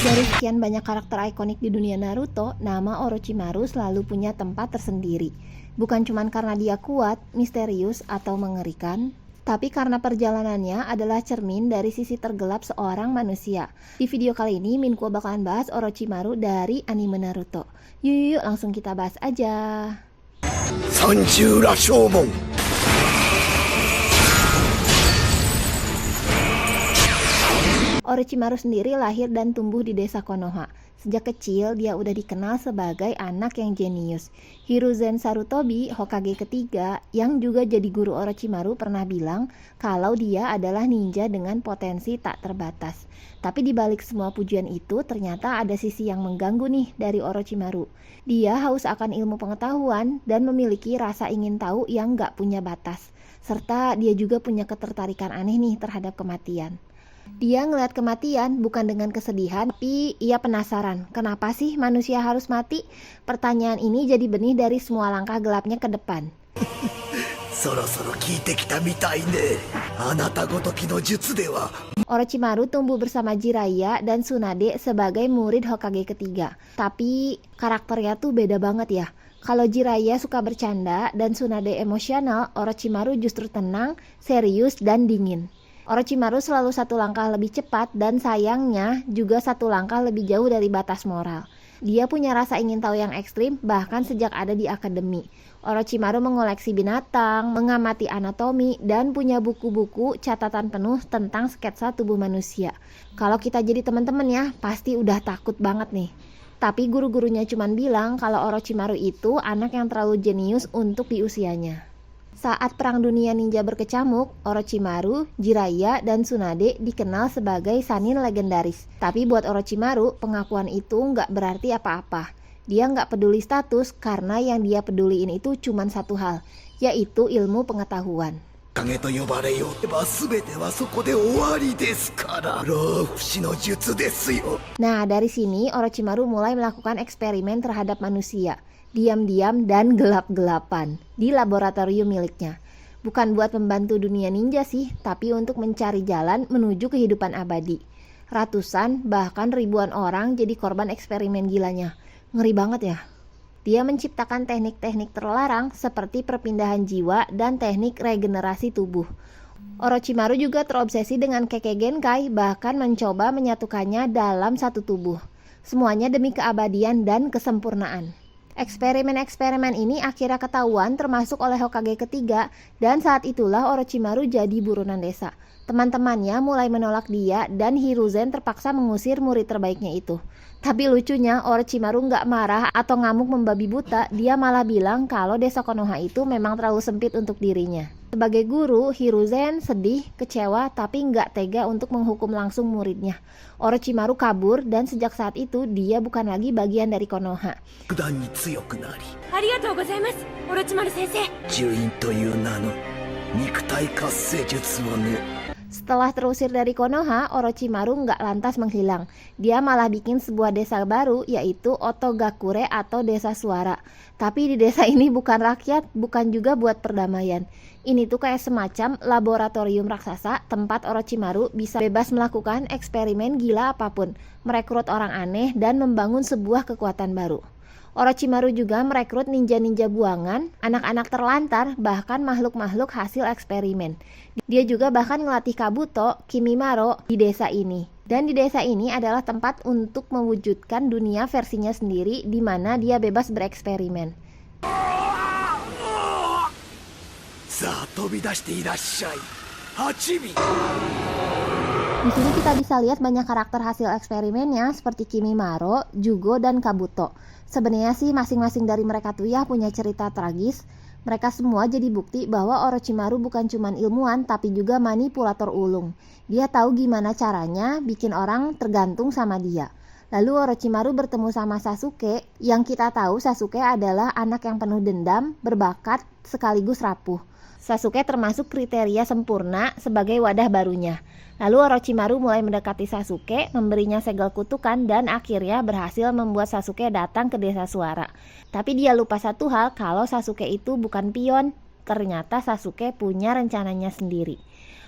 Dari sekian banyak karakter ikonik di dunia Naruto, nama Orochimaru selalu punya tempat tersendiri. Bukan cuma karena dia kuat, misterius, atau mengerikan, tapi karena perjalanannya adalah cermin dari sisi tergelap seorang manusia. Di video kali ini, Minko bakalan bahas Orochimaru dari anime Naruto. Yuk, langsung kita bahas aja. Sanjura Shomon. Orochimaru sendiri lahir dan tumbuh di desa Konoha. Sejak kecil, dia udah dikenal sebagai anak yang jenius. Hiruzen Sarutobi, Hokage ketiga, yang juga jadi guru Orochimaru, pernah bilang kalau dia adalah ninja dengan potensi tak terbatas. Tapi dibalik semua pujian itu, ternyata ada sisi yang mengganggu nih dari Orochimaru. Dia haus akan ilmu pengetahuan dan memiliki rasa ingin tahu yang gak punya batas. Serta dia juga punya ketertarikan aneh nih terhadap kematian. Dia ngeliat kematian bukan dengan kesedihan, tapi ia penasaran, kenapa sih manusia harus mati? Pertanyaan ini jadi benih dari semua langkah gelapnya ke depan. Orochimaru tumbuh bersama Jiraiya dan Tsunade sebagai murid Hokage ketiga. Tapi karakternya tuh beda banget ya. Kalau Jiraiya suka bercanda dan Tsunade emosional, Orochimaru justru tenang, serius, dan dingin. Orochimaru selalu satu langkah lebih cepat dan sayangnya juga satu langkah lebih jauh dari batas moral. Dia punya rasa ingin tahu yang ekstrim bahkan sejak ada di akademi. Orochimaru mengoleksi binatang, mengamati anatomi, dan punya buku-buku catatan penuh tentang sketsa tubuh manusia. Kalau kita jadi teman-teman ya, pasti udah takut banget nih. Tapi guru-gurunya cuman bilang kalau Orochimaru itu anak yang terlalu jenius untuk di usianya. Saat Perang Dunia Ninja berkecamuk, Orochimaru, Jiraiya, dan Tsunade dikenal sebagai Sannin legendaris. Tapi buat Orochimaru, pengakuan itu nggak berarti apa-apa. Dia nggak peduli status karena yang dia peduliin itu cuma satu hal, yaitu ilmu pengetahuan. Nah, dari sini Orochimaru mulai melakukan eksperimen terhadap manusia. Diam-diam dan gelap-gelapan di laboratorium miliknya. Bukan buat membantu dunia ninja sih, tapi untuk mencari jalan menuju kehidupan abadi. Ratusan, bahkan ribuan orang jadi korban eksperimen gilanya. Ngeri banget ya. Dia menciptakan teknik-teknik terlarang seperti perpindahan jiwa dan teknik regenerasi tubuh. Orochimaru juga terobsesi dengan Kekkei Genkai, bahkan mencoba menyatukannya dalam satu tubuh. Semuanya demi keabadian dan kesempurnaan. Eksperimen-eksperimen ini akhirnya ketahuan termasuk oleh Hokage ketiga dan saat itulah Orochimaru jadi buronan desa. Teman-temannya mulai menolak dia dan Hiruzen terpaksa mengusir murid terbaiknya itu. Tapi lucunya Orochimaru nggak marah atau ngamuk membabi buta, dia malah bilang kalau desa Konoha itu memang terlalu sempit untuk dirinya. Sebagai guru, Hiruzen sedih, kecewa, tapi nggak tega untuk menghukum langsung muridnya. Orochimaru kabur dan sejak saat itu dia bukan lagi bagian dari Konoha. Setelah terusir dari Konoha, Orochimaru nggak lantas menghilang. Dia malah bikin sebuah desa baru, yaitu Otogakure atau Desa Suara. Tapi di desa ini bukan rakyat, bukan juga buat perdamaian. Ini tuh kayak semacam laboratorium raksasa, tempat Orochimaru bisa bebas melakukan eksperimen gila apapun, merekrut orang aneh, dan membangun sebuah kekuatan baru. Orochimaru juga merekrut ninja-ninja buangan, anak-anak terlantar, bahkan makhluk-makhluk hasil eksperimen. Dia juga bahkan ngelatih Kabuto, Kimimaro di desa ini. Dan di desa ini adalah tempat untuk mewujudkan dunia versinya sendiri di mana dia bebas bereksperimen. Di sini kita bisa lihat banyak karakter hasil eksperimennya seperti Kimimaro, Jugo, dan Kabuto. Sebenarnya sih masing-masing dari mereka tuh ya punya cerita tragis. Mereka semua jadi bukti bahwa Orochimaru bukan cuma ilmuwan tapi juga manipulator ulung. Dia tahu gimana caranya bikin orang tergantung sama dia. Lalu Orochimaru bertemu sama Sasuke, yang kita tahu Sasuke adalah anak yang penuh dendam, berbakat, sekaligus rapuh. Sasuke termasuk kriteria sempurna sebagai wadah barunya. Lalu Orochimaru mulai mendekati Sasuke, memberinya segel kutukan dan akhirnya berhasil membuat Sasuke datang ke Desa Suara. Tapi dia lupa satu hal, kalau Sasuke itu bukan pion. Ternyata Sasuke punya rencananya sendiri.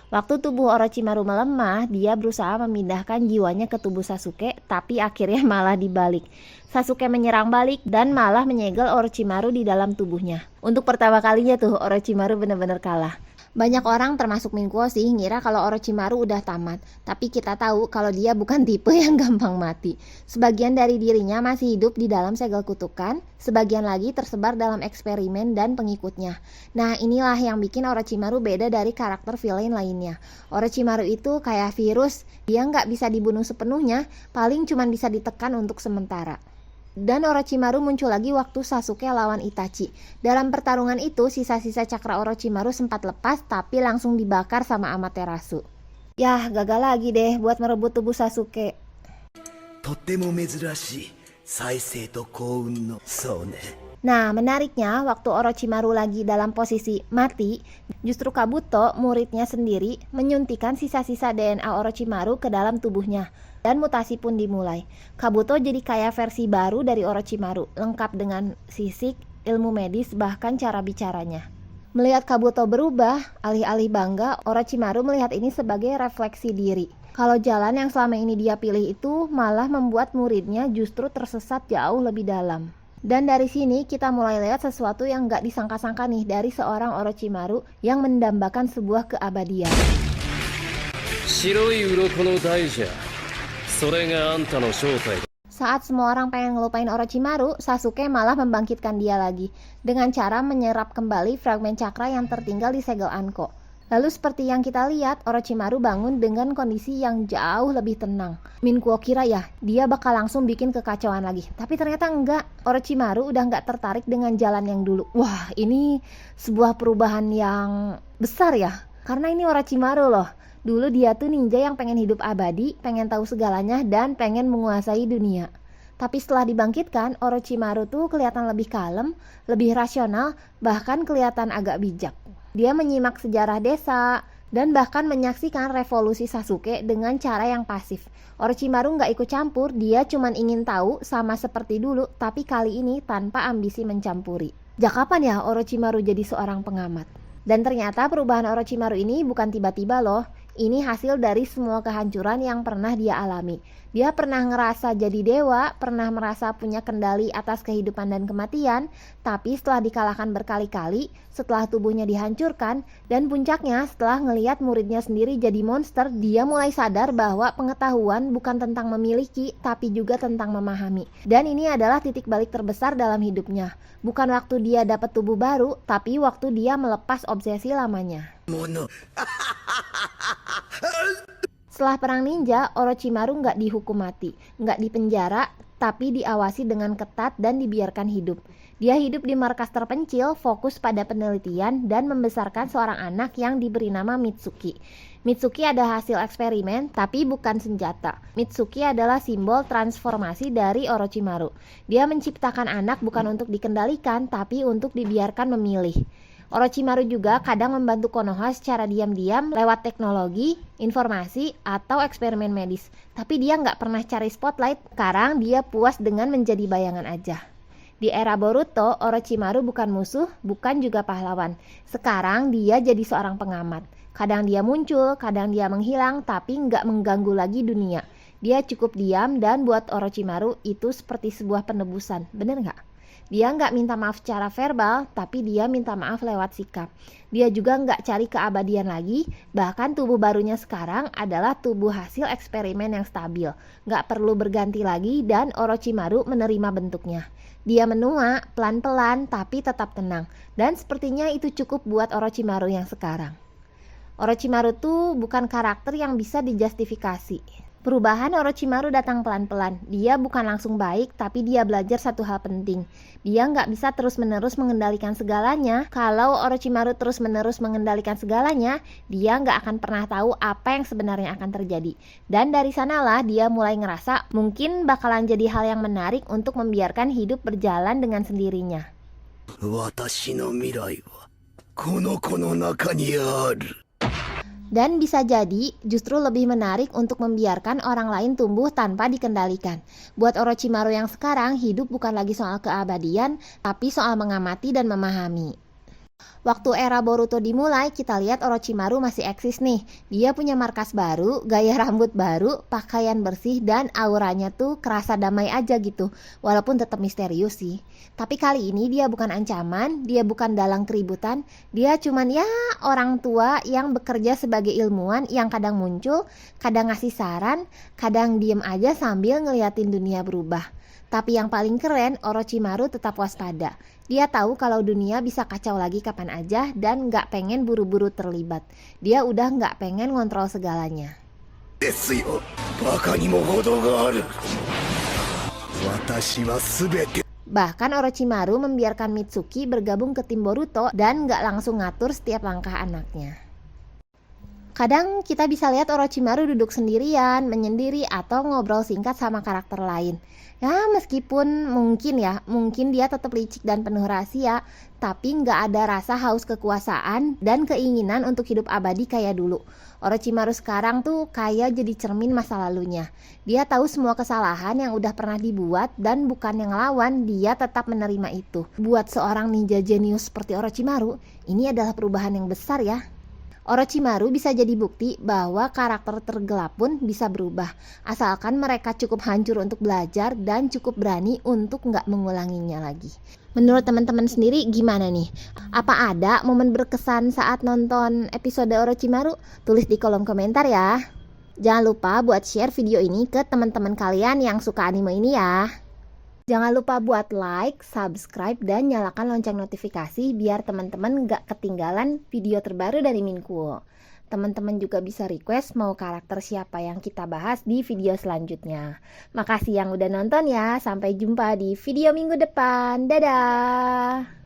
Waktu tubuh Orochimaru melemah, dia berusaha memindahkan jiwanya ke tubuh Sasuke, tapi akhirnya malah dibalik. Sasuke menyerang balik dan malah menyegel Orochimaru di dalam tubuhnya. Untuk pertama kalinya tuh Orochimaru benar-benar kalah. Banyak orang termasuk Minkuo sih ngira kalau Orochimaru udah tamat, tapi kita tahu kalau dia bukan tipe yang gampang mati. Sebagian dari dirinya masih hidup di dalam segel kutukan, sebagian lagi tersebar dalam eksperimen dan pengikutnya. Nah, inilah yang bikin Orochimaru beda dari karakter villain lainnya. Orochimaru itu kayak virus, dia nggak bisa dibunuh sepenuhnya, paling cuma bisa ditekan untuk sementara. Dan Orochimaru muncul lagi waktu Sasuke lawan Itachi. Dalam pertarungan itu, sisa-sisa cakra Orochimaru sempat lepas tapi langsung dibakar sama Amaterasu. Yah, gagal lagi deh buat merebut tubuh Sasuke. とても珍しい再生と幸運のそうね Nah, menariknya waktu Orochimaru lagi dalam posisi mati, justru Kabuto, muridnya sendiri, menyuntikkan sisa-sisa DNA Orochimaru ke dalam tubuhnya. Dan mutasi pun dimulai. Kabuto jadi kayak versi baru dari Orochimaru, lengkap dengan sisik, ilmu medis, bahkan cara bicaranya. Melihat Kabuto berubah, alih-alih bangga, Orochimaru melihat ini sebagai refleksi diri. Kalau jalan yang selama ini dia pilih itu malah membuat muridnya justru tersesat jauh lebih dalam. Dan dari sini kita mulai lihat sesuatu yang gak disangka-sangka nih dari seorang Orochimaru yang mendambakan sebuah keabadian. 白い鱗の大蛇、それがあんたの正体だ。 Saat semua orang pengen ngelupain Orochimaru, Sasuke malah membangkitkan dia lagi dengan cara menyerap kembali fragmen cakra yang tertinggal di segel Anko. Lalu seperti yang kita lihat, Orochimaru bangun dengan kondisi yang jauh lebih tenang. Minkuo kira ya, dia bakal langsung bikin kekacauan lagi. Tapi ternyata enggak, Orochimaru udah enggak tertarik dengan jalan yang dulu. Wah, ini sebuah perubahan yang besar ya. Karena ini Orochimaru loh. Dulu dia tuh ninja yang pengen hidup abadi, pengen tahu segalanya, dan pengen menguasai dunia. Tapi setelah dibangkitkan, Orochimaru tuh kelihatan lebih kalem, lebih rasional, bahkan kelihatan agak bijak. Dia menyimak sejarah desa, dan bahkan menyaksikan revolusi Sasuke dengan cara yang pasif. Orochimaru nggak ikut campur, dia cuma ingin tahu sama seperti dulu, tapi kali ini tanpa ambisi mencampuri. Jak kapan ya Orochimaru jadi seorang pengamat? Dan ternyata perubahan Orochimaru ini bukan tiba-tiba loh. Ini hasil dari semua kehancuran yang pernah dia alami. Dia pernah ngerasa jadi dewa, pernah merasa punya kendali atas kehidupan dan kematian, tapi setelah dikalahkan berkali-kali, setelah tubuhnya dihancurkan, dan puncaknya setelah ngelihat muridnya sendiri jadi monster, dia mulai sadar bahwa pengetahuan bukan tentang memiliki, tapi juga tentang memahami. Dan ini adalah titik balik terbesar dalam hidupnya. Bukan waktu dia dapat tubuh baru, tapi waktu dia melepas obsesi lamanya. もの Setelah perang ninja, Orochimaru nggak dihukum mati, nggak dipenjara, tapi diawasi dengan ketat dan dibiarkan hidup. Dia hidup di markas terpencil, fokus pada penelitian, dan membesarkan seorang anak yang diberi nama Mitsuki. Mitsuki ada hasil eksperimen, tapi bukan senjata. Mitsuki adalah simbol transformasi dari Orochimaru. Dia menciptakan anak bukan untuk dikendalikan, tapi untuk dibiarkan memilih. Orochimaru juga kadang membantu Konoha secara diam-diam lewat teknologi, informasi, atau eksperimen medis. Tapi dia nggak pernah cari spotlight, sekarang dia puas dengan menjadi bayangan aja. Di era Boruto, Orochimaru bukan musuh, bukan juga pahlawan. Sekarang dia jadi seorang pengamat. Kadang dia muncul, kadang dia menghilang, tapi nggak mengganggu lagi dunia. Dia cukup diam dan buat Orochimaru itu seperti sebuah penebusan, bener nggak? Dia nggak minta maaf secara verbal, tapi dia minta maaf lewat sikap. Dia juga nggak cari keabadian lagi, bahkan tubuh barunya sekarang adalah tubuh hasil eksperimen yang stabil. Nggak perlu berganti lagi dan Orochimaru menerima bentuknya. Dia menua, pelan-pelan, tapi tetap tenang. Dan sepertinya itu cukup buat Orochimaru yang sekarang. Orochimaru tuh bukan karakter yang bisa dijustifikasi. Perubahan Orochimaru datang pelan-pelan. Dia bukan langsung baik, tapi dia belajar satu hal penting. Dia nggak bisa terus-menerus mengendalikan segalanya. Kalau Orochimaru terus-menerus mengendalikan segalanya, dia nggak akan pernah tahu apa yang sebenarnya akan terjadi. Dan dari sanalah dia mulai ngerasa mungkin bakalan jadi hal yang menarik untuk membiarkan hidup berjalan dengan sendirinya. 私の未来はこの子の中にある Dan bisa jadi justru lebih menarik untuk membiarkan orang lain tumbuh tanpa dikendalikan. Buat Orochimaru yang sekarang, hidup bukan lagi soal keabadian, tapi soal mengamati dan memahami. Waktu era Boruto dimulai, kita lihat Orochimaru masih eksis nih. Dia punya markas baru, gaya rambut baru, pakaian bersih, dan auranya tuh kerasa damai aja gitu. Walaupun tetap misterius sih. Tapi kali ini dia bukan ancaman, dia bukan dalang keributan. Dia cuman ya orang tua yang bekerja sebagai ilmuwan yang kadang muncul, kadang ngasih saran, kadang diem aja sambil ngeliatin dunia berubah. Tapi yang paling keren, Orochimaru tetap waspada. Dia tahu kalau dunia bisa kacau lagi kapan aja dan gak pengen buru-buru terlibat. Dia udah gak pengen ngontrol segalanya. ですよ。バカにも程がある。私は全て Bahkan Orochimaru membiarkan Mitsuki bergabung ke tim Boruto dan gak langsung ngatur setiap langkah anaknya. Kadang kita bisa lihat Orochimaru duduk sendirian, menyendiri, atau ngobrol singkat sama karakter lain. Ya meskipun mungkin dia tetap licik dan penuh rahasia, tapi nggak ada rasa haus kekuasaan dan keinginan untuk hidup abadi kayak dulu. Orochimaru sekarang tuh kayak jadi cermin masa lalunya. Dia tahu semua kesalahan yang udah pernah dibuat dan bukan yang ngelawan, dia tetap menerima itu. Buat seorang ninja jenius seperti Orochimaru, ini adalah perubahan yang besar ya. Orochimaru bisa jadi bukti bahwa karakter tergelap pun bisa berubah, asalkan mereka cukup hancur untuk belajar dan cukup berani untuk nggak mengulanginya lagi. Menurut teman-teman sendiri gimana nih? Apa ada momen berkesan saat nonton episode Orochimaru? Tulis di kolom komentar ya. Jangan lupa buat share video ini ke teman-teman kalian yang suka anime ini ya. Jangan lupa buat like, subscribe, dan nyalakan lonceng notifikasi biar teman-teman gak ketinggalan video terbaru dari Minkuo. Teman-teman juga bisa request mau karakter siapa yang kita bahas di video selanjutnya. Makasih yang udah nonton ya, sampai jumpa di video minggu depan. Dadah!